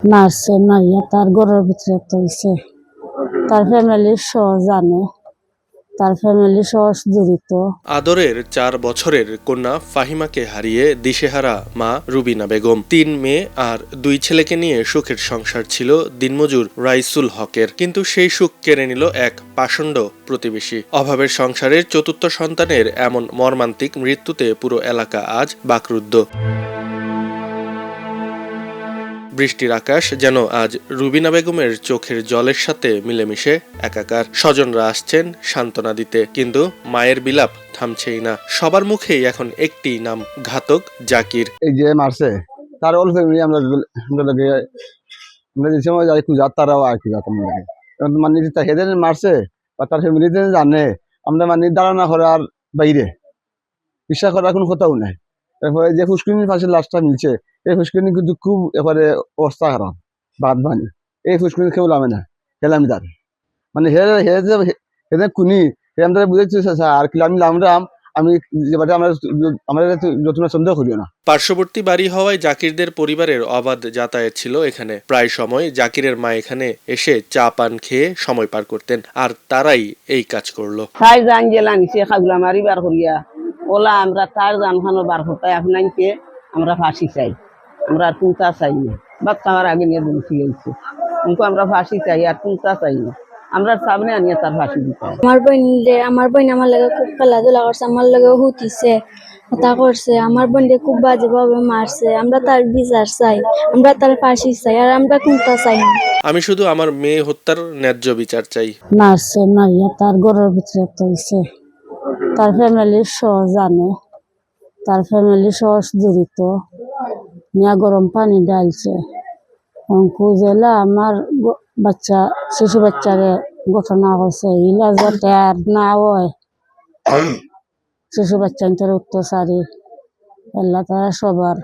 মারছে মারিয়া তার ঘরের ভিতরে তুলছে। তার ফ্যামিলি সহ জানে, তার ফ্যামিলি সহ জড়িত। আদরের 4 বছরের কন্যা ফাহিমাকে হারিয়ে দিশেহারা মা রুবিনা বেগম। 3 মেয়ে আর 2 ছেলেকে নিয়ে সুখের সংসার ছিল দিনমজুর রাইসুল হকের, কিন্তু সেই সুখ কেড়ে নিল এক পাষণ্ড প্রতিবেশী। অভাবের সংসারের চতুর্থ সন্তানের এমন মর্মান্তিক মৃত্যুতে পুরো এলাকা আজ বাকরুদ্ধ। বৃষ্টির আকাশ যেন আজ রুবিনা বেগমের চোখের জলের সাথে মিলেমিশে একাকার। স্বজনরা আসছেন সান্ত্বনা দিতে, কিন্তু মায়ের বিলাপ থামছেই না। সবার মুখেই এখন একটি নাম, ঘাতক জাকির। এই যে মারছে তার অল ফ্যামিলি আমরা যে সময় যাই খুঁজার তারাও আর কি যাতাম লাগে মানে হেদের মারছে বা তার ফ্যামিলিতে জানে আমরা মানে ধারণা করার বাইরে বিশ্বাস করার কোনো কথাও নাই। এরপরে যে ফুসকুনির পাশে লাশটা মিলছে, এই ফুসকুনি কিন্তু খুব এবারে অবস্থা খারাপ, বাদ বানি এই ফুসকুনি কেউ নামে না, হেলামিদার মানে হেদে কুনি আমরা বুঝেছি আর কি আমি নামরাম আমি আমার যত্ন সন্দেহ করিও না। পার্শ্ববর্তী বাড়ি হওয়ায় জাকিরদের পরিবারের অবাধ যাতায়াত ছিল এখানে। প্রায় সময় জাকিরের মা এখানে এসে চা পান খেয়ে সময় পার করতেন, আর তারাই এই কাজ করলো। ওলা আমরা তার জানখানো বার করতে আপনাকে আমরা ফাঁসি চাই, আমরা আর তুলতা চাই না। বাদ খাওয়ার আগে নিয়ে বলছি গেছে কিন্তু আমরা ফাঁসি চাই আর তুলতা চাই না, আমরা সামনে আনিয়ে তার ফাঁসি দিতে। আমার বোন আমার লাগে খুব খেলাধুলা করছে, আমার লাগে হুতিছে, কথা করছে, আমার বোনকে খুব বাজে ভাবে মারছে। আমরা তার বিচার চাই, আমরা তার ফাঁসি চাই, আর আমরা কোনটা চাই না। আমি শুধু আমার মেয়ে হত্যার ন্যায্য বিচার চাই। মারছে মারিয়া তার ঘরের ভিতরে তুলছে। তার ফ্যামিলি সহ জানে, তার ফ্যামিলি সহ জড়িত। নিয়ে গরম পানি ডালছে, খুঁজেলা আমার বাচ্চা শিশু বাচ্চারে ঘটনা করছে। ইলা যাতে আর না হয় শিশু বাচ্চা অত্যাচারী এল্লা তারা সবার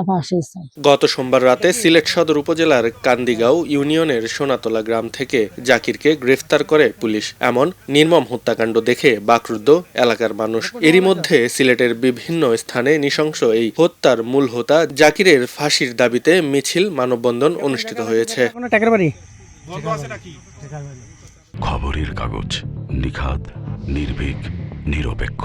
ফাঁসি চাই। গত সোমবার রাতে সিলেট সদর উপজেলার কান্দিগাঁও ইউনিয়নের সোনাতলা গ্রাম থেকে জাকিরকে গ্রেফতার করে পুলিশ। এমন নির্মম হত্যাকাণ্ড দেখে বাকরুদ্ধ এলাকার মানুষ। এরই মধ্যে সিলেটের বিভিন্ন স্থানে নৃশংস এই হত্যার মূল হোতা জাকিরের ফাঁসির দাবিতে মিছিল, মানববন্ধন অনুষ্ঠিত হয়েছে। খবরের কাগজ, নিখাত, নির্ভীক, নিরপেক্ষ।